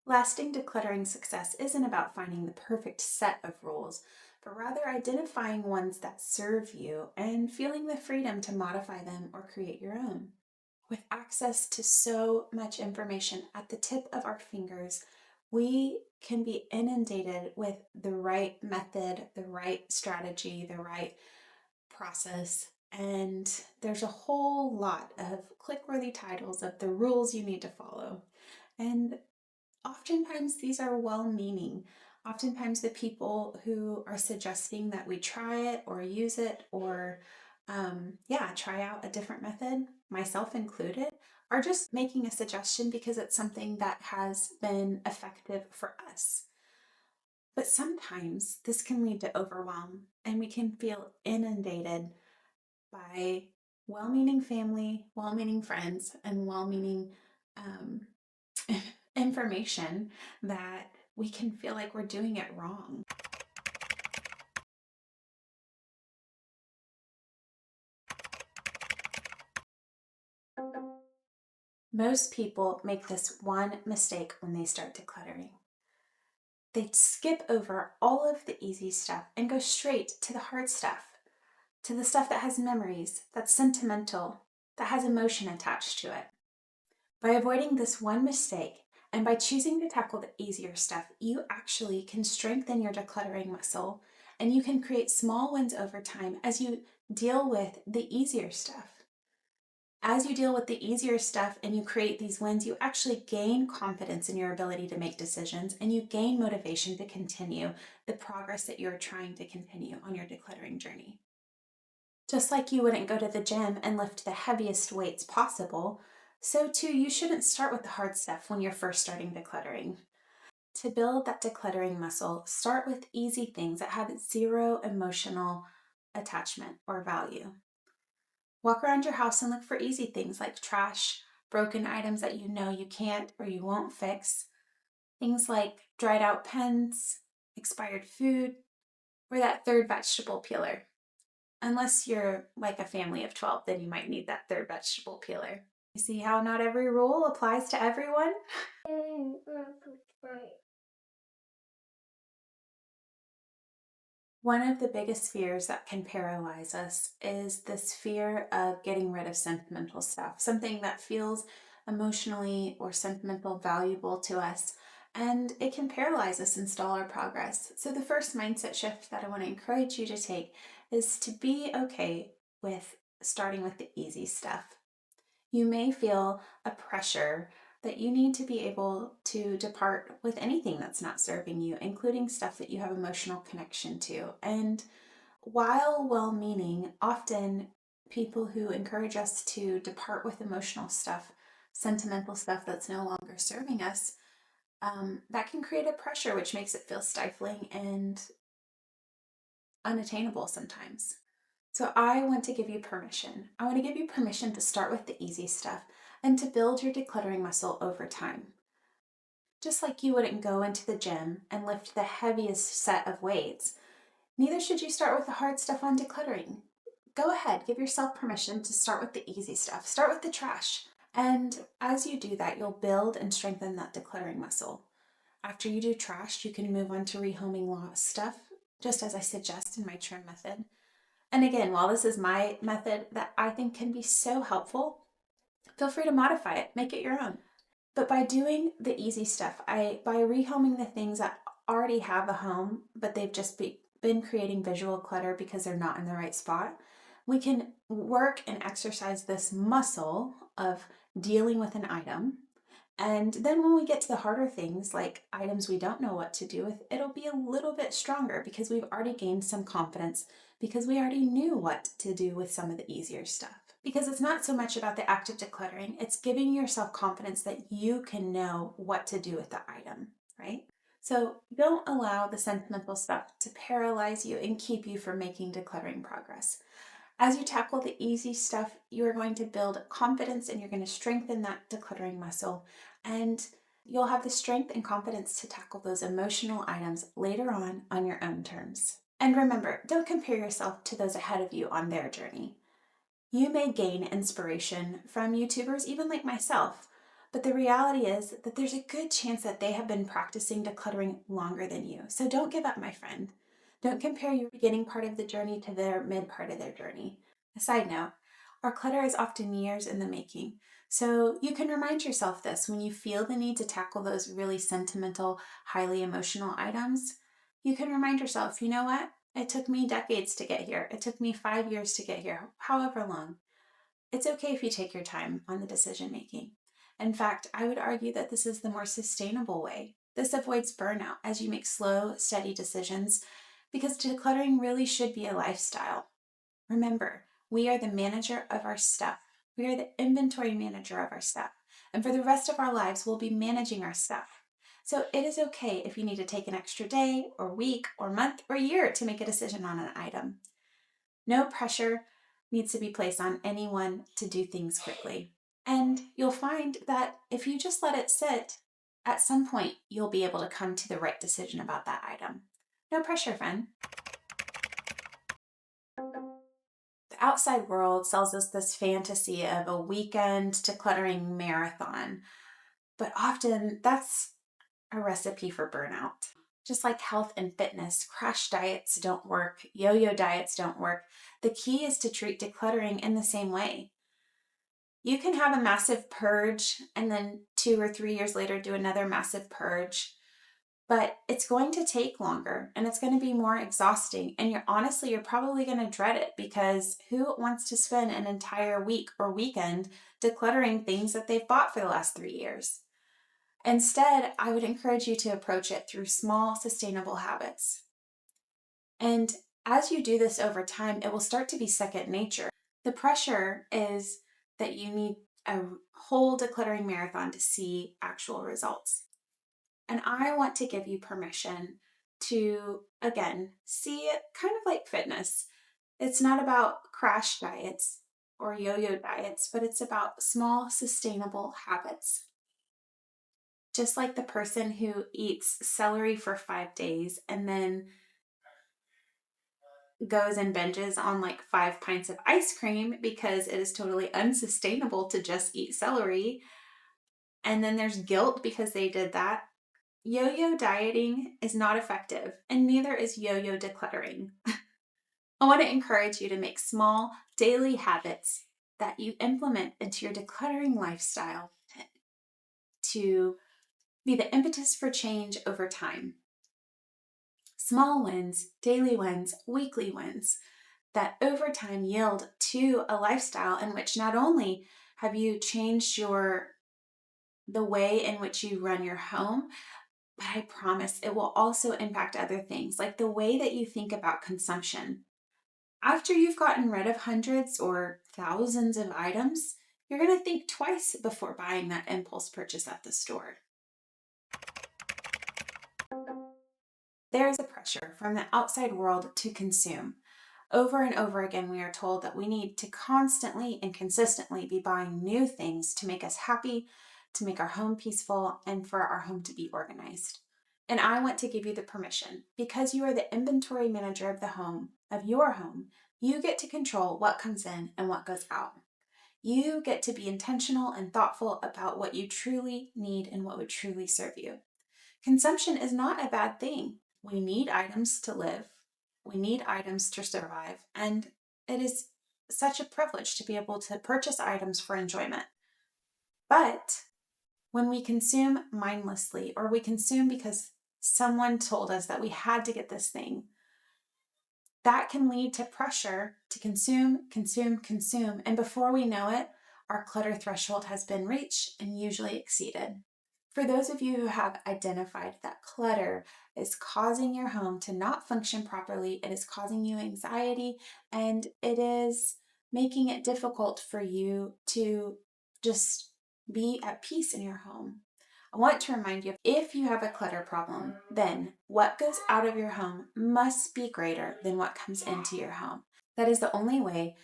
Lasting decluttering success isn't about finding the perfect set of rules, but rather identifying ones that serve you and feeling the freedom to modify them or create your own. With access to so much information at the tip of our fingers, we can be inundated with the right method, the right strategy, the right process. And there's a whole lot of click-worthy titles of the rules you need to follow. And oftentimes these are well-meaning. Oftentimes the people who are suggesting that we try it or use it or try out a different method, myself included, are just making a suggestion because it's something that has been effective for us. But sometimes this can lead to overwhelm and we can feel inundated by well-meaning family, well-meaning friends, and well-meaning um, information that we can feel like we're doing it wrong. Most people make this one mistake when they start decluttering. They skip over all of the easy stuff and go straight to the hard stuff, to the stuff that has memories, that's sentimental, that has emotion attached to it. By avoiding this one mistake and by choosing to tackle the easier stuff, you actually can strengthen your decluttering muscle and you can create small wins over time as you deal with the easier stuff. As you deal with the easier stuff and you create these wins, you actually gain confidence in your ability to make decisions and you gain motivation to continue the progress that you're trying to continue on your decluttering journey. Just like you wouldn't go to the gym and lift the heaviest weights possible, so too you shouldn't start with the hard stuff when you're first starting decluttering. To build that decluttering muscle, start with easy things that have zero emotional attachment or value. Walk around your house and look for easy things like trash, broken items that you know you can't or you won't fix, things like dried out pens, expired food, or that third vegetable peeler. Unless you're like a family of 12, then you might need that third vegetable peeler. You see how not every rule applies to everyone? One of the biggest fears that can paralyze us is this fear of getting rid of sentimental stuff, something that feels emotionally or sentimental valuable to us, and it can paralyze us and stall our progress. So the first mindset shift that I want to encourage you to take is to be okay with starting with the easy stuff. You may feel a pressure that you need to be able to depart with anything that's not serving you, including stuff that you have emotional connection to. And while well-meaning, often people who encourage us to depart with emotional stuff, sentimental stuff that's no longer serving us, that can create a pressure which makes it feel stifling and unattainable sometimes. So I want to give you permission. I want to give you permission to start with the easy stuff and to build your decluttering muscle over time. Just like you wouldn't go into the gym and lift the heaviest set of weights, neither should you start with the hard stuff on decluttering. Go ahead, give yourself permission to start with the easy stuff. Start with the trash. And as you do that, you'll build and strengthen that decluttering muscle. After you do trash, you can move on to rehoming lost stuff, just as I suggest in my trim method. And again, while this is my method that I think can be so helpful, feel free to modify it, make it your own. But by doing the easy stuff, by rehoming the things that already have a home, but they've just been creating visual clutter because they're not in the right spot, we can work and exercise this muscle of dealing with an item. And then when we get to the harder things, like items we don't know what to do with, it'll be a little bit stronger because we've already gained some confidence because we already knew what to do with some of the easier stuff. Because it's not so much about the act of decluttering, it's giving yourself confidence that you can know what to do with the item, right? So don't allow the sentimental stuff to paralyze you and keep you from making decluttering progress. As you tackle the easy stuff, you are going to build confidence and you're going to strengthen that decluttering muscle. And you'll have the strength and confidence to tackle those emotional items later on your own terms. And remember, don't compare yourself to those ahead of you on their journey. You may gain inspiration from YouTubers, even like myself, But the reality is that there's a good chance that they have been practicing decluttering longer than you. So don't give up, my friend. Don't compare your beginning part of the journey to their mid part of their journey. A side note, our clutter is often years in the making. So you can remind yourself this when you feel the need to tackle those really sentimental, highly emotional items. You can remind yourself, you know what? It took me decades to get here. It took me 5 years to get here, however long. It's okay if you take your time on the decision making. In fact, I would argue that this is the more sustainable way. This avoids burnout as you make slow, steady decisions because decluttering really should be a lifestyle. Remember, we are the manager of our stuff. We are the inventory manager of our stuff. And for the rest of our lives, we'll be managing our stuff. So it is okay if you need to take an extra day or week or month or year to make a decision on an item. No pressure needs to be placed on anyone to do things quickly. And you'll find that if you just let it sit, at some point you'll be able to come to the right decision about that item. No pressure, friend. The outside world sells us this fantasy of a weekend decluttering marathon, but often that's a recipe for burnout. Just like health and fitness, crash diets don't work, yo-yo diets don't work. The key is to treat decluttering in the same way. You can have a massive purge and then 2 or 3 years later do another massive purge, but it's going to take longer and it's going to be more exhausting. And you're probably going to dread it because who wants to spend an entire week or weekend decluttering things that they've bought for the last 3 years? Instead, I would encourage you to approach it through small, sustainable habits. And as you do this over time, it will start to be second nature. The pressure is that you need a whole decluttering marathon to see actual results. And I want to give you permission to, again, see it kind of like fitness. It's not about crash diets or yo-yo diets, but it's about small, sustainable habits. Just like the person who eats celery for 5 days and then goes and binges on like 5 pints of ice cream because it is totally unsustainable to just eat celery. And then there's guilt because they did that. Yo-yo dieting is not effective, and neither is yo-yo decluttering. I want to encourage you to make small daily habits that you implement into your decluttering lifestyle to be the impetus for change over time. Small wins, daily wins, weekly wins that over time yield to a lifestyle in which not only have you changed the way in which you run your home, but I promise it will also impact other things, like the way that you think about consumption. After you've gotten rid of hundreds or thousands of items, you're going to think twice before buying that impulse purchase at the store. There's a pressure from the outside world to consume. Over and over again, we are told that we need to constantly and consistently be buying new things to make us happy, to make our home peaceful, and for our home to be organized. And I want to give you the permission, because you are the inventory manager of the home, of your home, you get to control what comes in and what goes out. You get to be intentional and thoughtful about what you truly need and what would truly serve you. Consumption is not a bad thing. We need items to live. We need items to survive. And it is such a privilege to be able to purchase items for enjoyment. But when we consume mindlessly, or we consume because someone told us that we had to get this thing, that can lead to pressure to consume, consume, consume. And before we know it, our clutter threshold has been reached and usually exceeded. For those of you who have identified that clutter is causing your home to not function properly, it is causing you anxiety, and it is making it difficult for you to just be at peace in your home. I want to remind you, if you have a clutter problem, then what goes out of your home must be greater than what comes into your home. That is the only way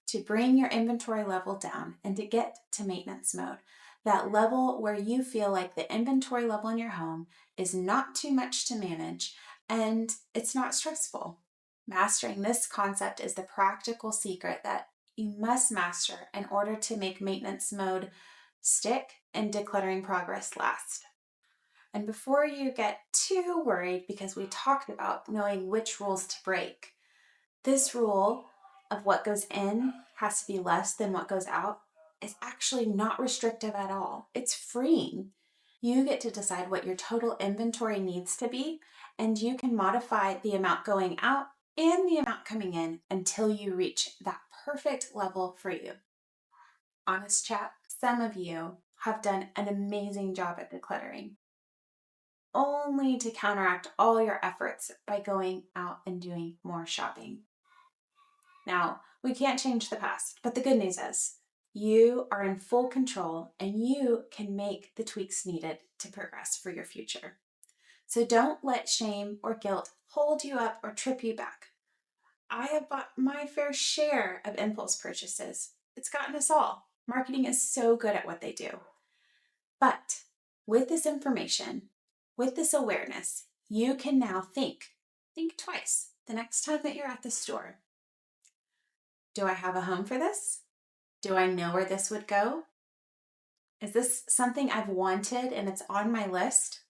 to bring your inventory level down and to get to maintenance mode. That level where you feel like the inventory level in your home is not too much to manage and it's not stressful. Mastering this concept is the practical secret that you must master in order to make maintenance mode stick and decluttering progress last. And before you get too worried, because we talked about knowing which rules to break, this rule of what goes in has to be less than what goes out is actually not restrictive at all. It's freeing. You get to decide what your total inventory needs to be, and you can modify the amount going out and the amount coming in until you reach that perfect level for you. Honest chat, some of you have done an amazing job at decluttering, only to counteract all your efforts by going out and doing more shopping. Now, we can't change the past, but the good news is you are in full control and you can make the tweaks needed to progress for your future. So don't let shame or guilt hold you up or trip you back. I have bought my fair share of impulse purchases. It's gotten us all. Marketing is so good at what they do. But with this information, with this awareness, you can now think twice the next time that you're at the store. Do I have a home for this? Do I know where this would go? Is this something I've wanted and it's on my list?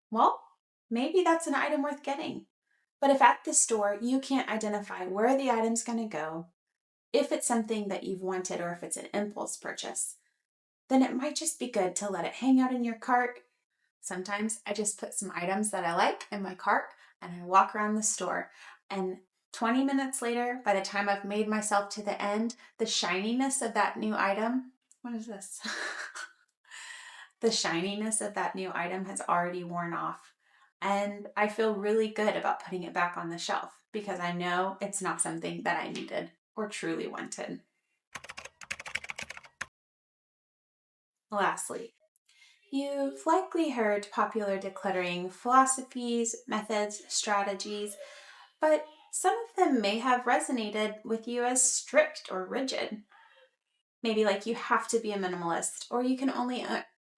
Well, maybe that's an item worth getting. But if at the store you can't identify where the item's going to go, if it's something that you've wanted or if it's an impulse purchase, then it might just be good to let it hang out in your cart. Sometimes I just put some items that I like in my cart and I walk around the store, and 20 minutes later, by the time I've made myself to the end, the shininess of that new item, what is this? The shininess of that new item has already worn off. And I feel really good about putting it back on the shelf because I know it's not something that I needed or truly wanted. Lastly, you've likely heard popular decluttering philosophies, methods, strategies, but some of them may have resonated with you as strict or rigid. Maybe like you have to be a minimalist, or you can only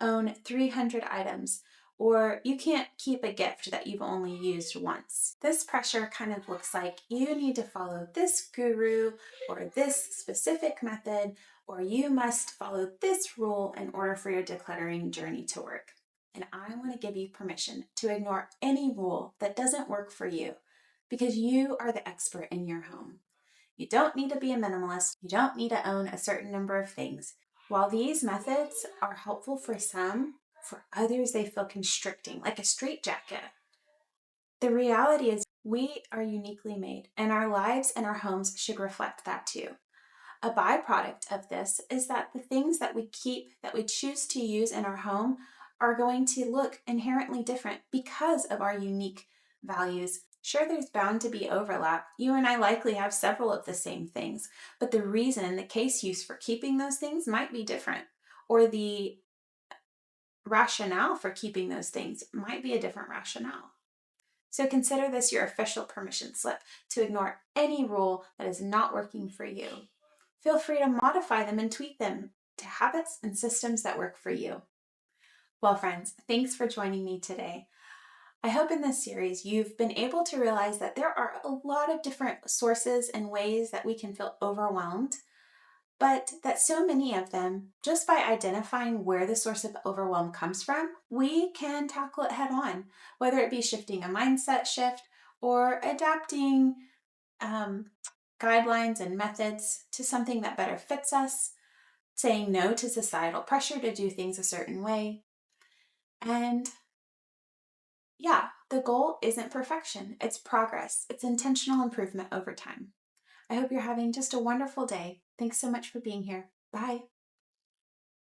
own 300 items, or you can't keep a gift that you've only used once. This pressure kind of looks like you need to follow this guru or this specific method, or you must follow this rule in order for your decluttering journey to work. And I want to give you permission to ignore any rule that doesn't work for you, because you are the expert in your home. You don't need to be a minimalist. You don't need to own a certain number of things. While these methods are helpful for some, for others they feel constricting, like a straitjacket. The reality is we are uniquely made, and our lives and our homes should reflect that too. A byproduct of this is that the things that we keep, that we choose to use in our home, are going to look inherently different because of our unique values. Sure, there's bound to be overlap. You and I likely have several of the same things, but the reason, the case use for keeping those things might be different, or the rationale for keeping those things might be a different rationale. So consider this your official permission slip to ignore any rule that is not working for you. Feel free to modify them and tweak them to habits and systems that work for you. Well, friends, thanks for joining me today. I hope in this series you've been able to realize that there are a lot of different sources and ways that we can feel overwhelmed, but that so many of them, just by identifying where the source of overwhelm comes from, we can tackle it head on, whether it be shifting a mindset shift or adapting guidelines and methods to something that better fits us, saying no to societal pressure to do things a certain way. And yeah, the goal isn't perfection, it's progress. It's intentional improvement over time. I hope you're having just a wonderful day. Thanks so much for being here. Bye.